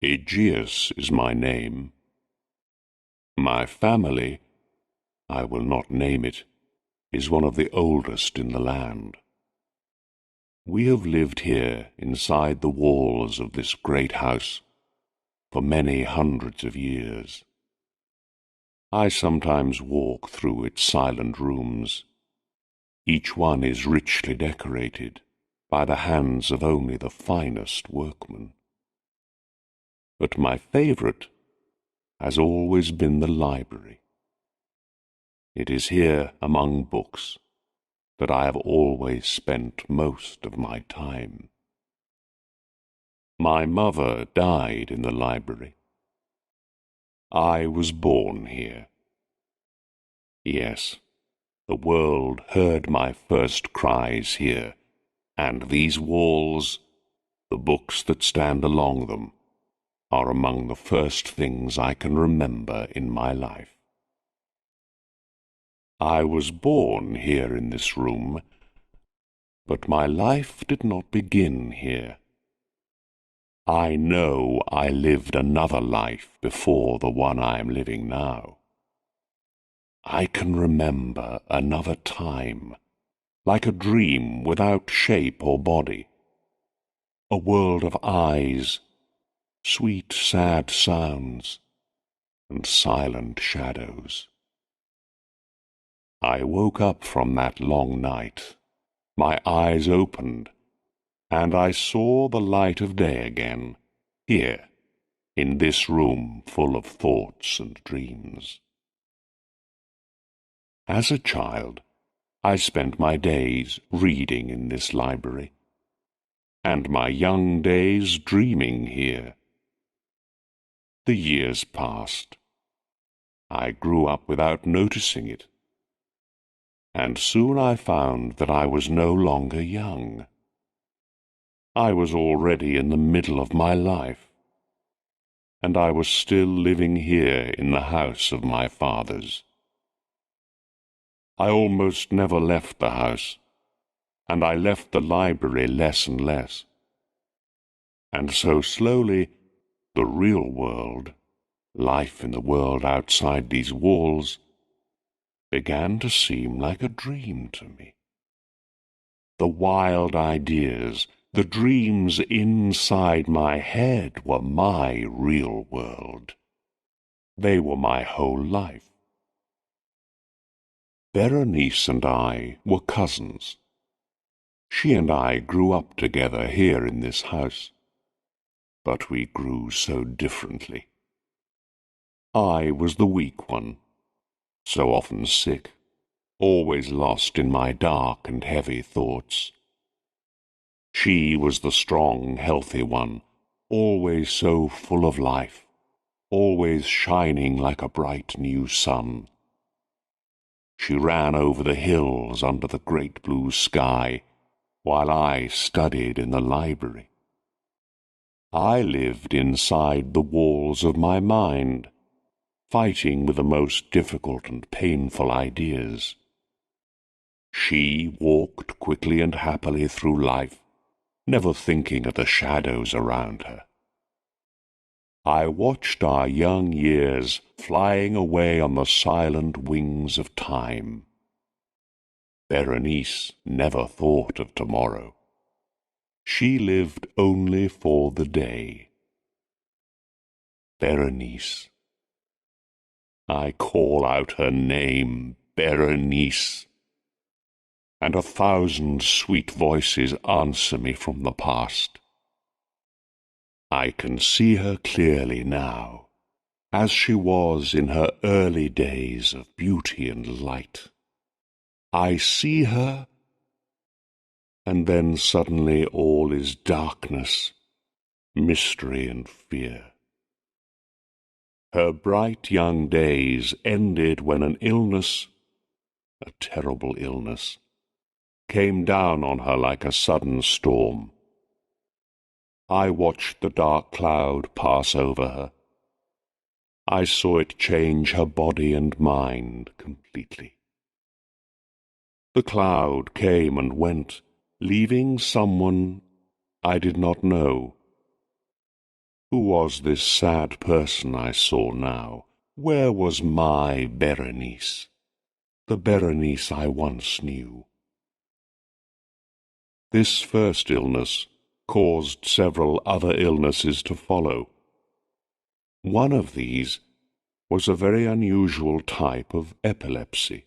Aegeus is my name. My family, I will not name it, is one of the oldest in the land. We have lived here inside the walls of this great house for many hundreds of years. I sometimes walk through its silent rooms. Each one is richly decorated by the hands of only the finest workmen. But my favorite has always been the library. It is here among books that I have always spent most of my time. My mother died in the library. I was born here. Yes, the world heard my first cries here, and these walls, the books that stand along them, are among the first things I can remember in my life. I was born here in this room, but my life did not begin here. I know I lived another life before the one I am living now. I can remember another time, like a dream without shape or body, a world of eyes, sweet sad sounds, and silent shadows. I woke up from that long night. My eyes opened, and I saw the light of day again, here, in this room full of thoughts and dreams. As a child, I spent my days reading in this library, and my young days dreaming here. The years passed. I grew up without noticing it, and soon I found that I was no longer young. I was already in the middle of my life, and I was still living here in the house of my fathers. I almost never left the house, and I left the library less and less. And so slowly, the real world, life in the world outside these walls, began to seem like a dream to me. The wild ideas, the dreams inside my head were my real world. They were my whole life. Berenice and I were cousins. She and I grew up together here in this house, but we grew so differently. I was the weak one, so often sick, always lost in my dark and heavy thoughts. She was the strong, healthy one, always so full of life, always shining like a bright new sun. She ran over the hills under the great blue sky, while I studied in the library. I lived inside the walls of my mind, fighting with the most difficult and painful ideas. She walked quickly and happily through life, never thinking of the shadows around her. I watched our young years flying away on the silent wings of time. Berenice never thought of tomorrow. She lived only for the day. Berenice. I call out her name, Berenice, and 1,000 sweet voices answer me from the past. I can see her clearly now, as she was in her early days of beauty and light. I see her, and then suddenly all is darkness, mystery and fear. Her bright young days ended when an illness, a terrible illness, came down on her like a sudden storm. I watched the dark cloud pass over her. I saw it change her body and mind completely. The cloud came and went, leaving someone I did not know, Who was this sad person I saw now? Where was my Berenice, the Berenice I once knew? This first illness caused several other illnesses to follow. One of these was a very unusual type of epilepsy.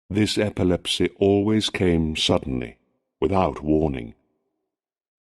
This epilepsy always came suddenly, without warning.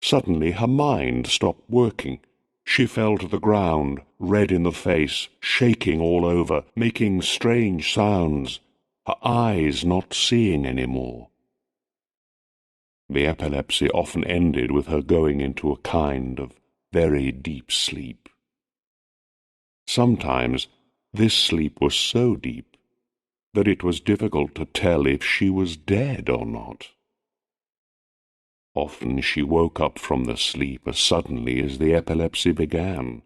Suddenly her mind stopped working. She fell to the ground, red in the face, shaking all over, making strange sounds, her eyes not seeing any more. The epilepsy often ended with her going into a kind of very deep sleep. Sometimes this sleep was so deep that it was difficult to tell if she was dead or not. Often she woke up from the sleep as suddenly as the epilepsy began.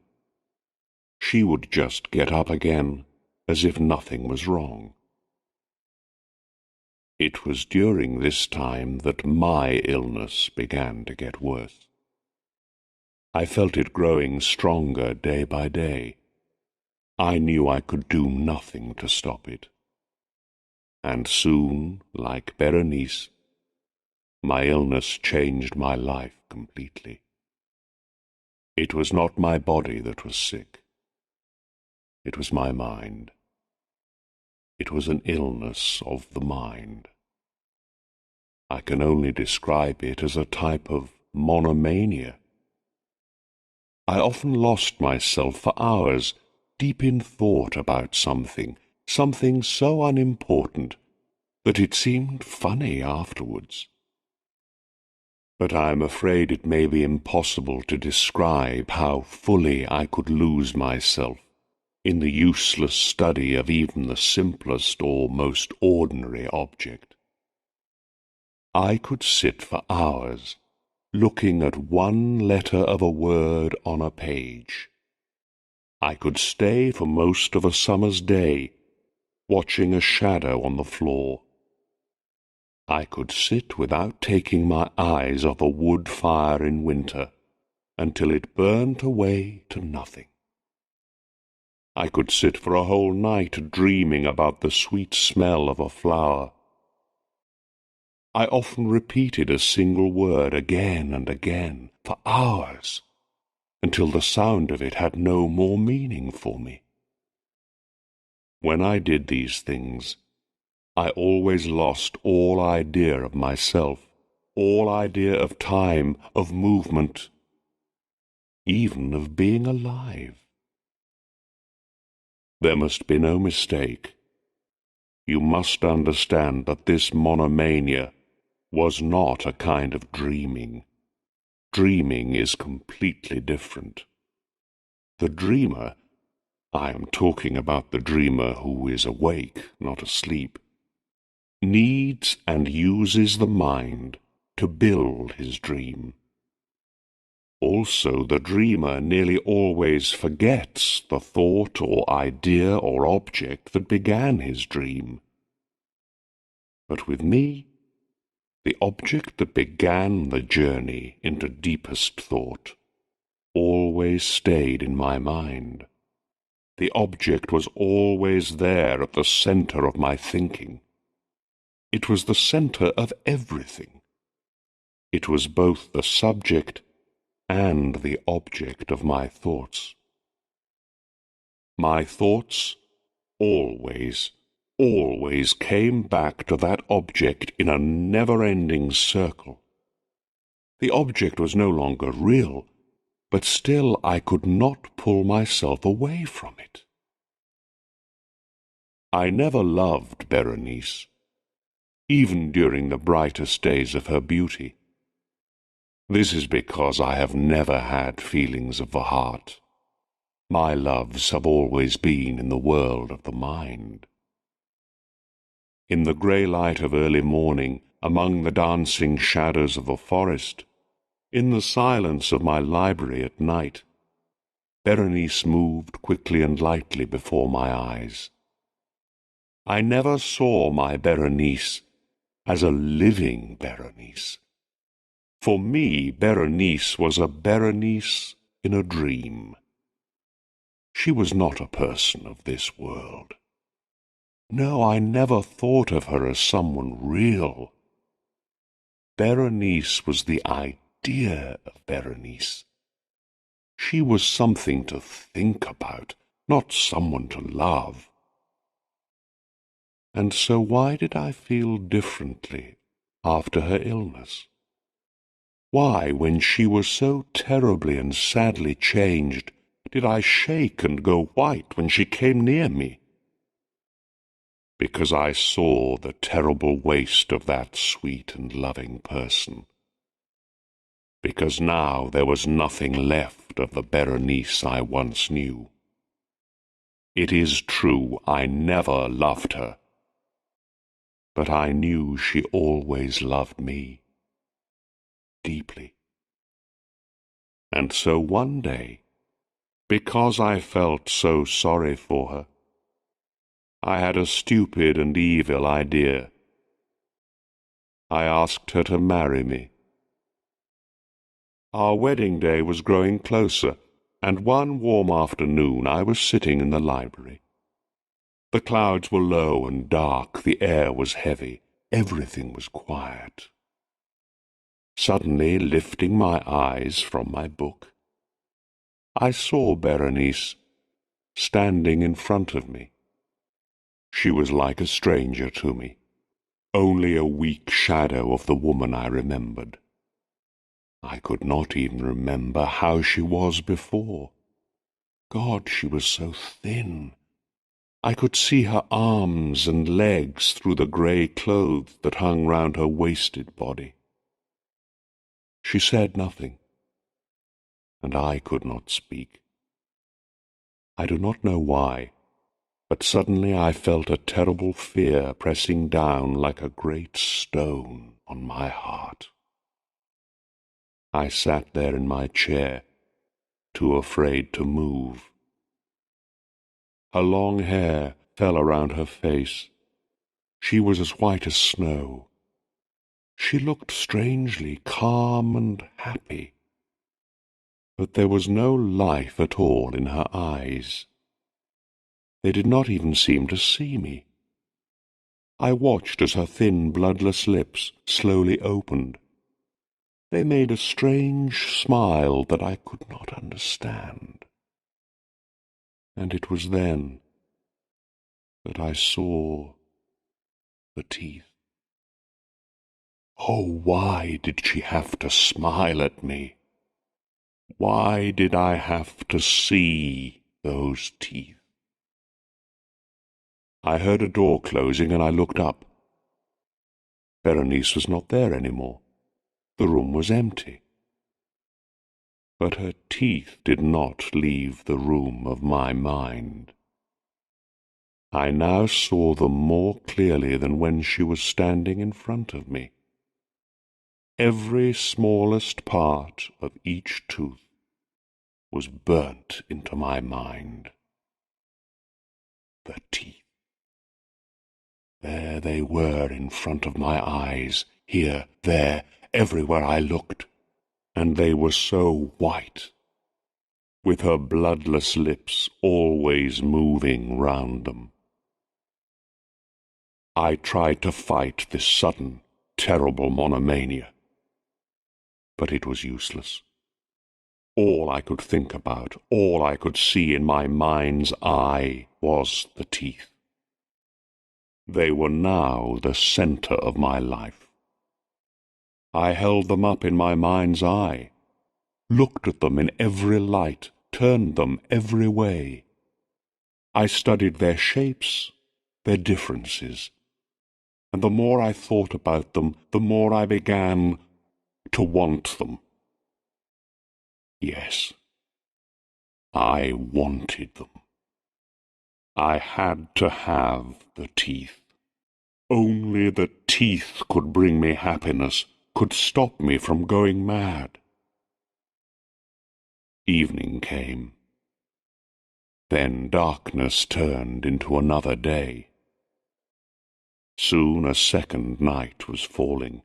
She would just get up again, as if nothing was wrong. It was during this time that my illness began to get worse. I felt it growing stronger day by day. I knew I could do nothing to stop it. And soon, like Berenice, my illness changed my life completely. It was not my body that was sick. It was my mind. It was an illness of the mind. I can only describe it as a type of monomania. I often lost myself for hours, deep in thought about something so unimportant that it seemed funny afterwards. But I am afraid it may be impossible to describe how fully I could lose myself in the useless study of even the simplest or most ordinary object. I could sit for hours, looking at one letter of a word on a page. I could stay for most of a summer's day, watching a shadow on the floor. I could sit without taking my eyes off a wood fire in winter until it burnt away to nothing. I could sit for a whole night dreaming about the sweet smell of a flower. I often repeated a single word again and again for hours, until the sound of it had no more meaning for me. When I did these things, I always lost all idea of myself, all idea of time, of movement, even of being alive. There must be no mistake. You must understand that this monomania was not a kind of dreaming. Dreaming is completely different. The dreamer, I am talking about the dreamer who is awake, not asleep, needs and uses the mind to build his dream. Also, the dreamer nearly always forgets the thought or idea or object that began his dream. But with me, the object that began the journey into deepest thought always stayed in my mind. The object was always there at the center of my thinking. It was the center of everything. It was both the subject and the object of my thoughts. My thoughts always came back to that object in a never-ending circle. The object was no longer real, but still I could not pull myself away from it. I never loved Berenice, even during the brightest days of her beauty. This is because I have never had feelings of the heart. My loves have always been in the world of the mind. In the grey light of early morning, among the dancing shadows of the forest, in the silence of my library at night, Berenice moved quickly and lightly before my eyes. I never saw my Berenice as a living Berenice. For me, Berenice was a Berenice in a dream. She was not a person of this world. No, I never thought of her as someone real. Berenice was the idea of Berenice. She was something to think about, not someone to love. And so why did I feel differently after her illness? Why, when she was so terribly and sadly changed, did I shake and go white when she came near me? Because I saw the terrible waste of that sweet and loving person. Because now there was nothing left of the Berenice I once knew. It is true I never loved her, but I knew she always loved me deeply. And so one day, because I felt so sorry for her, I had a stupid and evil idea. I asked her to marry me. Our wedding day was growing closer, and one warm afternoon I was sitting in the library. The clouds were low and dark, the air was heavy, everything was quiet. Suddenly, lifting my eyes from my book, I saw Berenice standing in front of me. She was like a stranger to me, only a weak shadow of the woman I remembered. I could not even remember how she was before. God, she was so thin. I could see her arms and legs through the grey clothes that hung round her wasted body. She said nothing, and I could not speak. I do not know why, but suddenly I felt a terrible fear pressing down like a great stone on my heart. I sat there in my chair, too afraid to move. Her long hair fell around her face. She was as white as snow. She looked strangely calm and happy, but there was no life at all in her eyes. They did not even seem to see me. I watched as her thin, bloodless lips slowly opened. They made a strange smile that I could not understand. And it was then that I saw the teeth. Oh, why did she have to smile at me? Why did I have to see those teeth? I heard a door closing and I looked up. Berenice was not there any more. The room was empty. But her teeth did not leave the room of my mind. I now saw them more clearly than when she was standing in front of me. Every smallest part of each tooth was burnt into my mind. The teeth. There they were in front of my eyes, here, there, everywhere I looked, and they were so white, with her bloodless lips always moving round them. I tried to fight this sudden, terrible monomania, but it was useless. All I could think about, all I could see in my mind's eye was the teeth. They were now the center of my life. I held them up in my mind's eye, looked at them in every light, turned them every way. I studied their shapes, their differences, and the more I thought about them, the more I began to want them. Yes, I wanted them. I had to have the teeth. Only the teeth could bring me happiness, could stop me from going mad. Evening came. Then darkness turned into another day. Soon a second night was falling,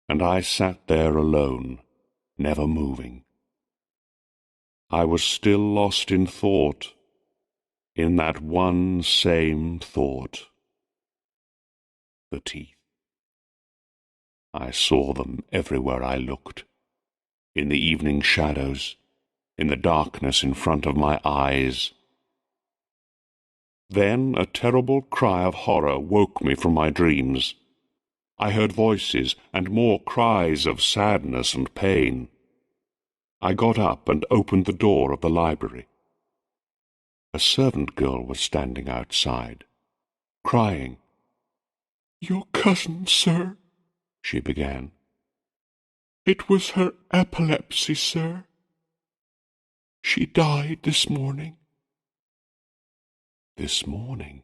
and I sat there alone, never moving. I was still lost in thought, in that one same thought. The teeth. I saw them everywhere I looked, in the evening shadows, in the darkness in front of my eyes. Then a terrible cry of horror woke me from my dreams. I heard voices and more cries of sadness and pain. I got up and opened the door of the library. A servant girl was standing outside, crying. "Your cousin, sir," she began. "It was her epilepsy, sir. She died this morning." This morning?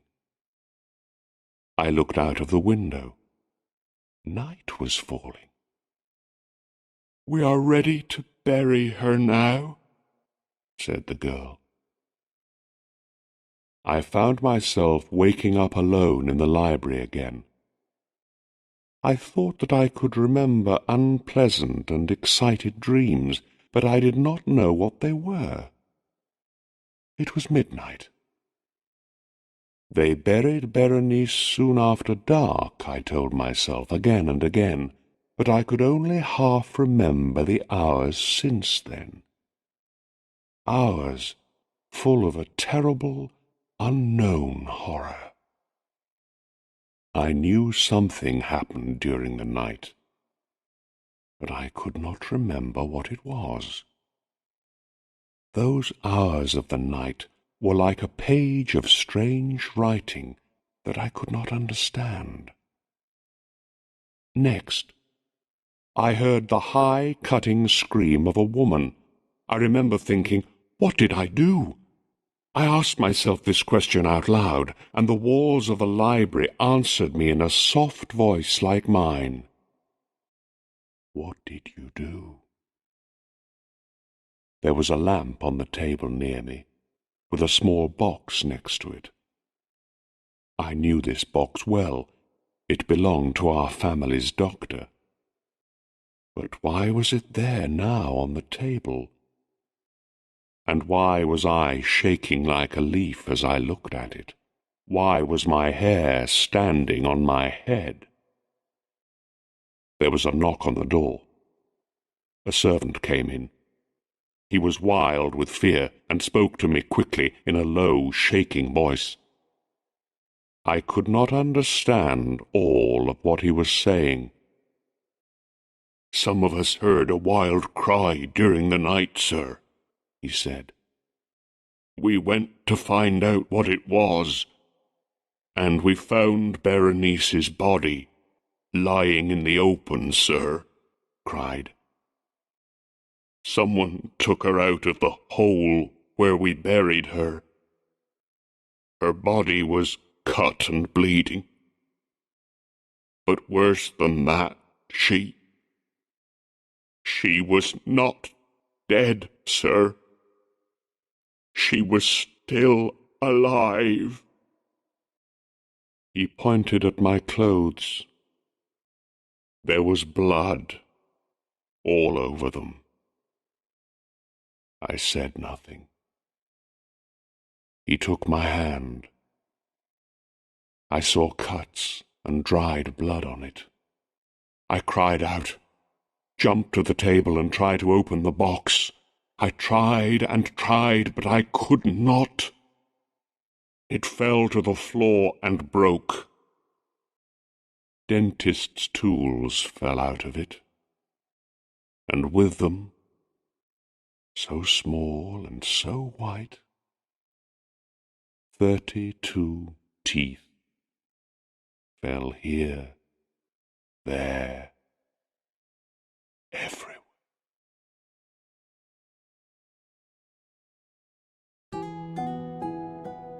I looked out of the window. Night was falling. "We are ready to bury her now," said the girl. I found myself waking up alone in the library again. I thought that I could remember unpleasant and excited dreams, but I did not know what they were. It was midnight. They buried Berenice soon after dark, I told myself again and again, but I could only half remember the hours since then. Hours full of a terrible, unknown horror. I knew something happened during the night, but I could not remember what it was. Those hours of the night were like a page of strange writing that I could not understand. Next, I heard the high, cutting scream of a woman. I remember thinking, what did I do? I asked myself this question out loud, and the walls of the library answered me in a soft voice like mine. What did you do? There was a lamp on the table near me, with a small box next to it. I knew this box well. It belonged to our family's doctor. But why was it there now on the table? And why was I shaking like a leaf as I looked at it? Why was my hair standing on my head? There was a knock on the door. A servant came in. He was wild with fear and spoke to me quickly in a low, shaking voice. I could not understand all of what he was saying. "Some of us heard a wild cry during the night, sir," he said. "We went to find out what it was, and we found Berenice's body lying in the open, sir," cried. "Someone took her out of the hole where we buried her. Her body was cut and bleeding. But worse than that, she was not dead, sir. She was still alive." He pointed at my clothes. There was blood all over them. I said nothing. He took my hand. I saw cuts and dried blood on it. I cried out, jumped to the table and tried to open the box. I tried and tried, but I could not. It fell to the floor and broke. Dentist's tools fell out of it, and with them, so small and so white, 32 teeth fell here, there,